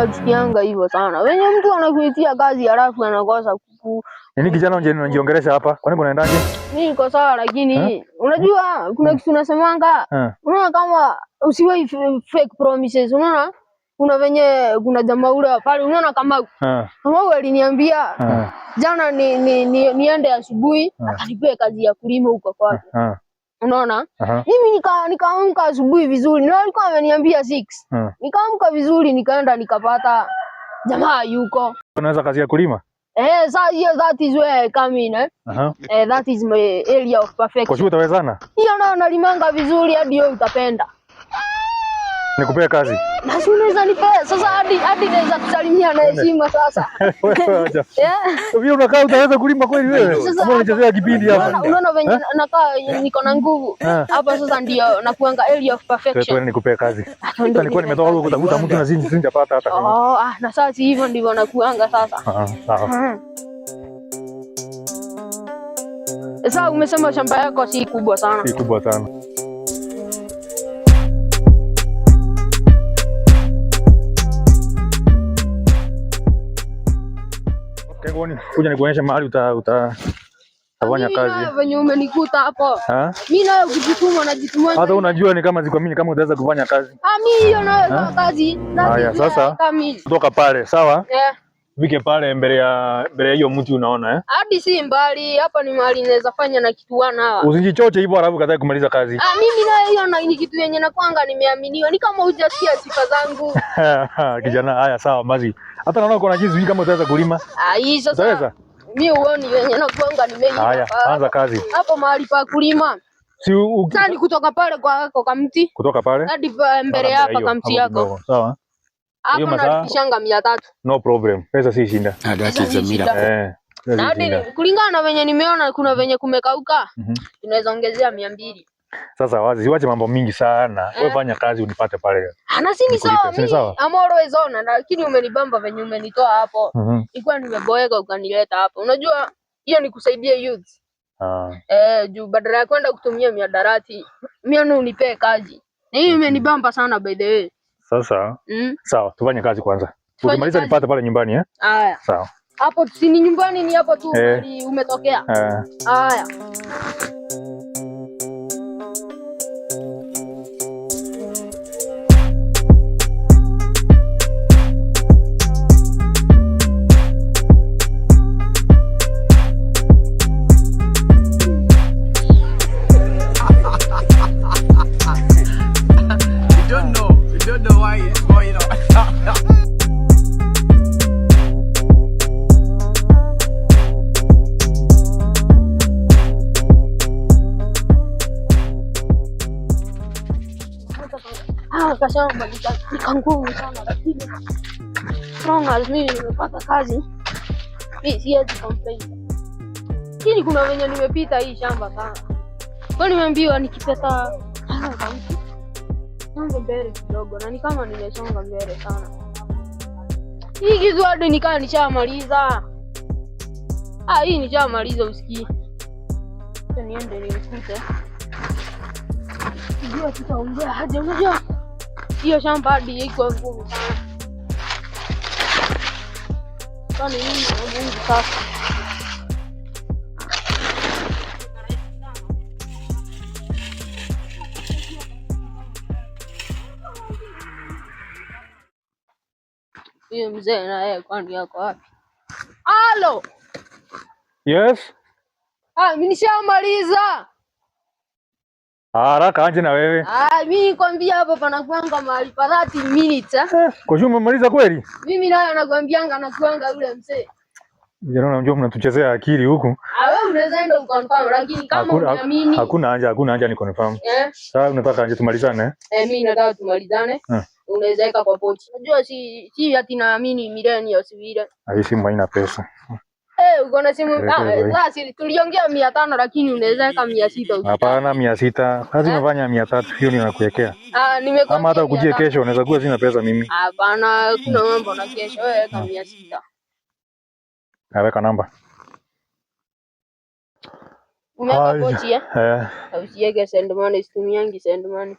nachukianga hivyo sana. Wenye mtu anakuitia kazi halafu anakosa Nini kijana unajiongelesha hapa? Kwani kunaendaje? Mimi niko sawa lakini unajua kuna kitu nasemanga. Unaona kama usiwe fake promises. Unaona? Kuna venye kuna jamaa ule pale unaona kama wewe aliniambia jana niende asubuhi akanipea kazi ya kulima huko kwake. Unaona? Mimi nikaamka asubuhi vizuri. Na alikuwa ameniambia 6. Nikaamka vizuri nikaenda nikapata jamaa yuko. Unaweza kazi ya kulima? That is where I come in. That is my area of perfection. Kwa hiyo utawezana? Hiyo nalimanga vizuri hadi wewe utapenda. Nikupea kazi. Na si unaweza nipea sasa hadi naweza kusalimia na heshima sasa. Wewe unakaa utaweza kulima kweli wewe? Kama unachezea kipindi hapa. Unaona venye nakaa niko na nguvu. Hapa sasa ndio nakuanga area of perfection. Wewe nikupea kazi. Sasa nilikuwa nimetoka huko kutafuta mtu na sijapata hata kama. Na sasa hivyo ndivyo nakuanga sasa. Sawa. Sasa umesema shamba yako si kubwa sana. Si kubwa sana. Kuja nikuonyesha mahali utafanya kazi. Venye umenikuta hapo. Mimi nayo ukijituma najituma. Hata unajua ni kama zikuamini kama utaweza kufanya kazi. Mimi hiyo nayo kazi. Haya sasa kutoka pale sawa? Vike pale mbele ya hiyo mti unaona Hadi si mbali hapa ni mahali naweza fanya na kitu hawa. Usijichoche hivyo alafu kataka kumaliza kazi. Mimi nayo hiyo ni kitu yenye nakwanga nimeaminiwa. Ni kama hujasikia sifa zangu. Kijana haya sawa mazi. Hata naona uko na jinsi kama utaweza kulima. Hii sasa. Utaweza? Mimi uone wenye nakwanga nimeimba. Haya, anza kazi. Hapo mahali pa kulima. Sasa ni kutoka pale kwa kamti. Kutoka pale? Hadi mbele hapa kamti yako. Sawa. Hapo nalipishanga 300. No problem. Pesa si shinda. That is a miracle. Na kulingana na venye nimeona kuna venye kumekauka. Tunaweza ongezea 200. Sasa wazi, uache mambo mingi sana. Wewe fanya kazi unipate pale. Na si ni sawa mimi. I'm always on, lakini umenibamba venye umenitoa hapo. Ilikuwa nimeboeka ukanileta hapo. Unajua hiyo ni kusaidia youth. Juu badala ya kwenda kutumia miadarati, mimi unipee kazi. Na hiyo imenibamba sana by the way. Sasa sawa, tufanye kazi kwanza. Ukimaliza nipate pale nyumbani Haya. Sawa. Hapo si ni nyumbani ni hapo tu umetokea. Haya. You don't know why it's going on. Kashamba nikangumu sana lakini strong as mimi nimepata kazi. Mimi siwezi complain. Lakini kuna wenye nimepita hii shamba sana. Kwa nimeambiwa nikipeta songa mbele kidogo na ni kama nimesonga mbele sana. Hii kitu hadi nikaa nishamaliza. Hii nishamaliza usikii. Sasa niende nikute. Ndio tutaongea haja unajua. Hiyo shamba hadi iko ngumu sana. Kwani nini na Mungu sasa? Huyo mzee na yeye kwani yako wapi? Halo. Yes. Mimi nishamaliza. Haraka anje na wewe. Mimi nikwambia hapo panakuanga mahali pa 30 minutes. Kwa hiyo umemaliza kweli? Mimi nayo nakwambianga nakuanga yule mzee. Jana unajua mnatuchezea akili huku. Wewe unaweza enda ukonfirm lakini kama unaamini. Hakuna haja ni confirm. Sasa unataka anje tumalizane? Mimi nataka tumalizane. Unaweza weka kwa pochi. Unajua si ati naamini millennials vile. Hii simu haina pesa. Uko na simu sasa tuliongea 500 lakini unaweza weka 600. Hapana 600. Kazi unafanya 300 hiyo ninakuwekea. Nimekwambia. Ama hata ukuje kesho unaweza kuwa sina pesa mimi. Hapana, kuna mambo na kesho wewe weka 600. Naweka namba. Umeweka pochi usiweke send money, situmiangi send money.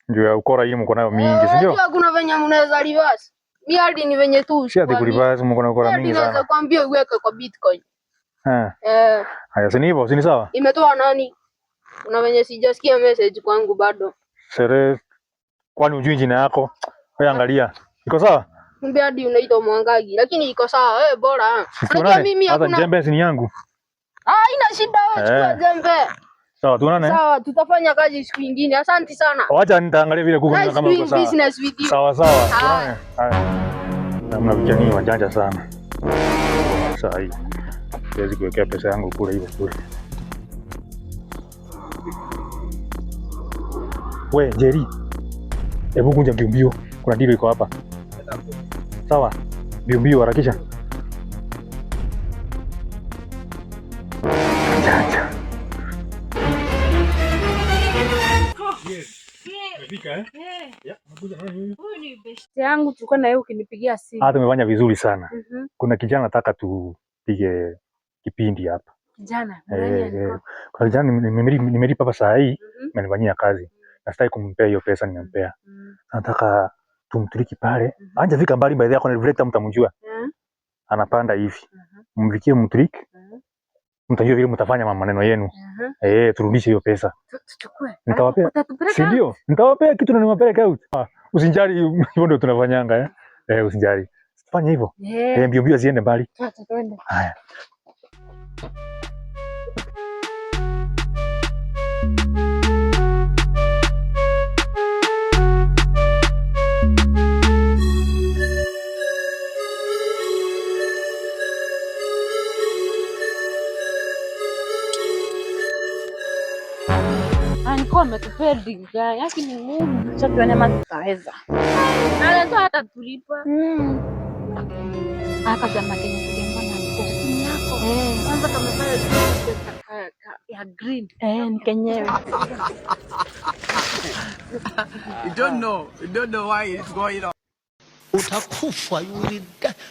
Ndio ukora hii mko nayo mingi, si ndio? Unajua kuna venye mnaweza reverse. Mimi hadi ni venye tu si ati kulipa simu kuna ukora mingi sana. Naweza kuambia uweke kwa Bitcoin. Haya, si hivyo, si sawa? Imetoa nani? Una venye sijasikia message kwangu bado. Sere, kwani ujui jina yako? Wewe angalia. Iko sawa? Kumbe hadi unaitwa Mwangagi, lakini iko sawa. Bora. Unajua mimi hakuna. Hata jembe ni yangu. Ina shida wewe, chukua jembe. Sawa, tuonane. Sawa, tutafanya kazi siku nyingine. Asante sana. Wacha nitaangalia vile kuko kama uko sawa. Business with you. Sawa. Tuonane. Haya. Mnavichania wajanja sana. Sasa hii. Siwezi kuwekea pesa yangu kule hivyo kule. We, Jerry. Hebu kuja mbio. Kuna deal iko hapa. Sawa. Mbio harakisha. Acha. Huyu ni best yangu, tulikuwa na yeye ukinipigia simu. Tumefanya vizuri sana. Kuna kijana nataka tupige kipindi hapa. Kijana. Kwa kijana nimelipa hapa saa hii, amenifanyia kazi. Nasitaki kumpea hiyo pesa nimempea. Nataka tumtriki pale. Anja fika mbali baadhi yako na reflector mtamjua. Anapanda hivi. Mvikie mtriki. Mtajua vile mtafanya maneno yenu. Turudishe hiyo pesa. Tuchukue. Nitawapea. Si ndio? Nitawapea kitu na niwapeleke out. Usijali, hivyo ndio tunafanyanga usijali. Fanya hivyo. Mbio ziende mbali. Twende. Haya. Alikuwa ametupea dinga yake ni ngumu. Acha tuone kama tutaweza. Anatoa hata tulipa. Hapa jamaa Kenya tuliambana alikuwa simu yako. Kwanza kama pale ya green. Ni kenyewe. You don't know why it's going on. Utakufa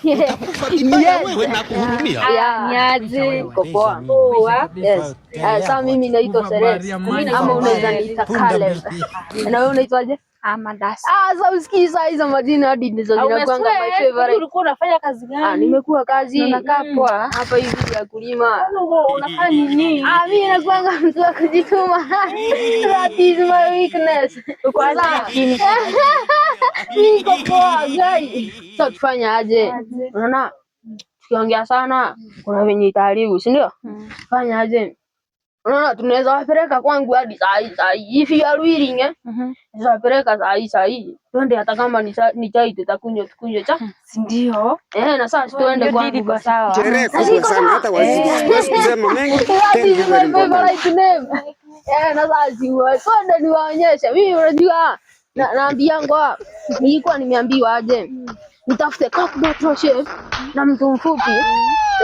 utakufa vibaya wewe na kuhurumia. Niaje kopoa. Yes. Sasa mimi naitwa Seres. Ama unaweza niita Caleb. Na wewe unaitwaje? Amadas. Sasa usikiza hizo majina hadi ndizo zinakuanga my favorite. Ulikuwa unafanya kazi gani? Nimekuwa kazi. Unakaa poa hapa hivi ya kulima. Unafanya nini? Mimi nakuanga mtu wa kujituma. That is my weakness. Uko wapi? Mimi poa guys. Sasa tufanye aje? Unaona? Tukiongea sana kuna venye itaharibu, si ndio? Fanya aje? Unaona tunaweza wapeleka kwangu hadi saa hii. If you are willing tunaweza wapeleka saa hii. Twende hata kama ni chai tutakunywa tukunywe cha. Si ndio? Na sasa tuende kwangu basi. Sawa. Kubwa sana hata wasiwezi kusema mengi. Na sasa twende niwaonyeshe. Mimi unajua naambianga nilikuwa nimeambiwa aje nitafute cocktail chef na mtu mfupi.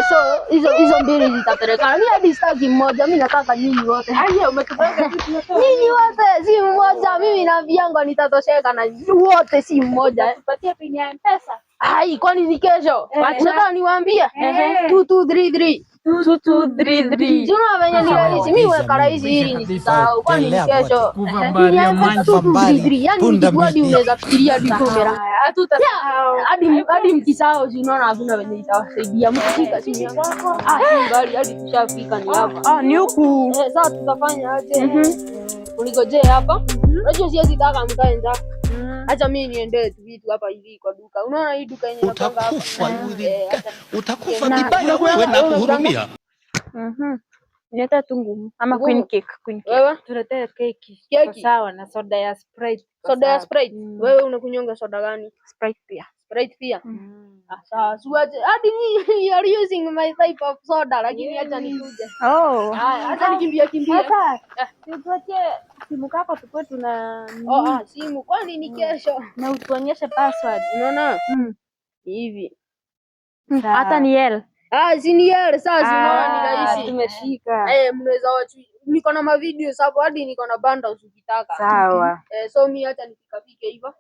So hizo mbili zitapelekana. Mimi hadi sitaki mmoja, mimi nataka nyinyi wote. Umetupeleka nyinyi wote si mmoja. Mimi naambianga nitatosheka na wote si mmoja. Tupatie pin ya M-Pesa. Kwani ni kesho? Nataka niwaambie 2233 2233. Sio venye ni rahisi. Mimi weka rahisi hili nisisahau. Kwani ni kesho? Yani nikikuadi unaweza fikiria dikomera. Hadi mkisahau unaona hakuna venye itawasaidia. Mkifika simu yako. Bali hadi tushafika ni hapa. Ni huku. Sasa tutafanya aje? Unigojee hapa. Unajua siwezi taka mkae njaa. Acha mimi niende vitu hapa hivi kwa duka. Unaona hii duka yenyewe inatoka hapa. Utakufa vibaya wewe na kuhurumia. Nileta tu ngumu ama queen cake. Wewe tuletee keki. Sawa na soda ya Sprite. Soda ya Sprite. Wewe unakunyonga soda gani? Sprite pia. Sprite pia. Sawa, suaje. Hadi you are using my type of soda lakini acha nikuje. Acha nikimbia. Hapa. Tupatie simu yako tukue tuna simu kwani ni kesho. Na utuonyeshe password. Unaona? Hivi. Hata ni L. Ziniere sasa unaona ni rahisi. Tumeshika. Mnaweza wachu. Niko na mavideo hapo hadi niko na bundles ukitaka. Sawa. So mimi acha nikapike hivyo.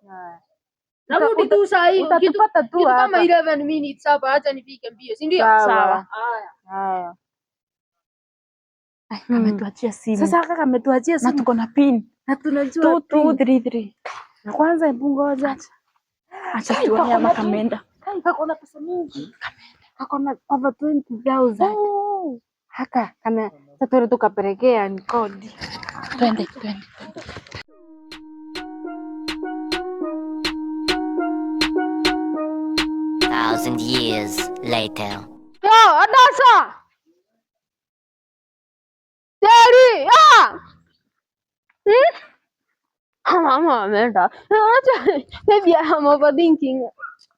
Narudi tu saa hii utatupata tu kama 11 minutes hapa acha nipike mbio, si ndio? Sawa. Haya. Ametuachia simu. Sasa kaka ametuachia simu. Na tuko na pin. Na tunajua 2233. Na kwanza hebu ngoja. Acha tuone ama kameenda. Kakona pesa mingi. Kakona over 20,000. Haka kana sasa tukapelekea ni kodi. Twende. 1,000 years later. Yo, Adasa! Daddy! Mama ameenda. Maybe I'm overthinking.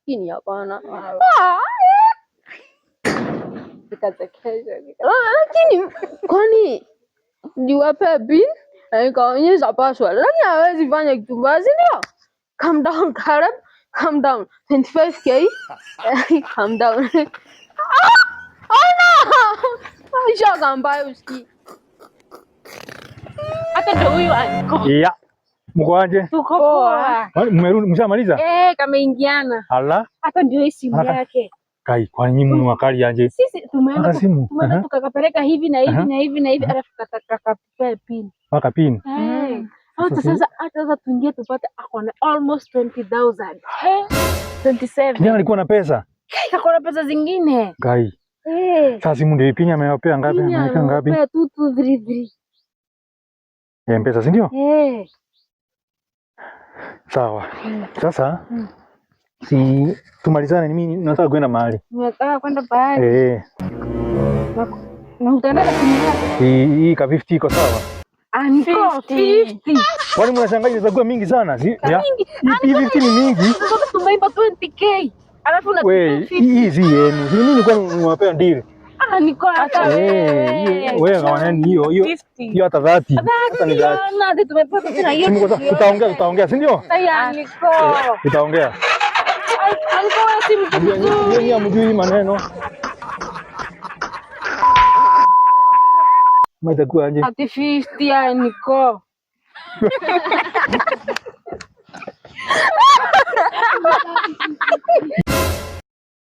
Lakini hapana. Lakini kwani niwape pin nikaonyesha password, lakini hawezi fanya kitu mbaya, si ndio? Calm down Caleb, calm down. 25k calm down. Oh no! Aisha mbaya usikii. Hata ndio huyu aniko. Yeah. Mko aje? Tuko poa. Mmerudi mshamaliza? Kameingiana. Ala. Hata ndio hii simu yake. Kai, kwa nini mnu wakali aje? Sisi tumeenda tukakapeleka hivi na hivi na hivi na hivi alafu tukakapea pin. Paka pin. Sasa hata tuingie tupate akona almost 20,000. 27. Kijana alikuwa na pesa? Akona pesa zingine. Kai. Sasa simu ndio ipinya amewapea ngapi? Amewapea ngapi? 2233. Pesa si ndio? Sawa. Sasa si tumalizane, mimi nataka kwenda mahali. Nataka kwenda mahali. Na utaenda na simu yako? Hii ka 50 iko sawa? Aniko 50. Kwani mnashangaa inaweza mingi sana? Hii 50 ni mingi. Sasa tumeiba 20k. Alafu na hii si yenu. Si mimi nilikuwa nimewapea deal. Niko hata wewe kawanani hiyo hata 30. Hata ni 30. Na ndio tumepata tena hiyo. Tutaongea, si ndio? Niko. Tutaongea. Alikuwa simu tu. Yeye hamjui maneno. Mtakuwa aje? Ati 50 Niko.